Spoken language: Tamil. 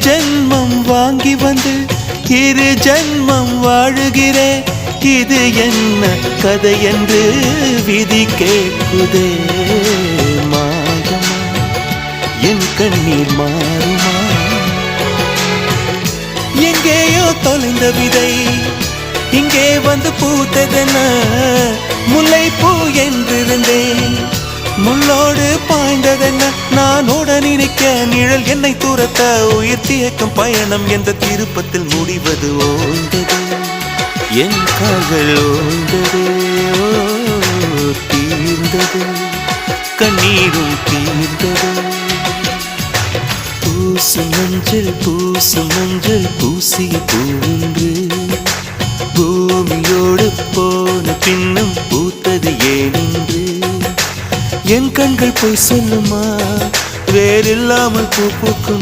ஜென்மம் வாங்கி வந்து இரு ஜென்மம் வாழுகிறேன். இது என்ன கதை என்று விதி கேட்குதே. மாயமா என் கண்ணீர் மாறுமா? எங்கேயோ தொலைந்த விதை இங்கே வந்து பூத்ததென முல்லை பூ என்றிருந்தேன். முள்ளோடு பாய்ந்ததென்ன நான் உடன் நிற்க நிழல் என்னை தூரத்த உயிர் தியக்கும் பயணம் என்ற திருப்பத்தில் முடிவது ஓய்ந்தது. என் கால்கள் ஓய்ந்தது, தீர்ந்தது, கண்ணீரும் தீர்ந்தது. பூசும் மஞ்சள் பூசிய பூன்று பூமியோடு போன பின்னும் பூத்தது ஏனென்று என் கண்கள் போய் சொல்லுமா? வேறில்லாமல் பூ பூக்கும்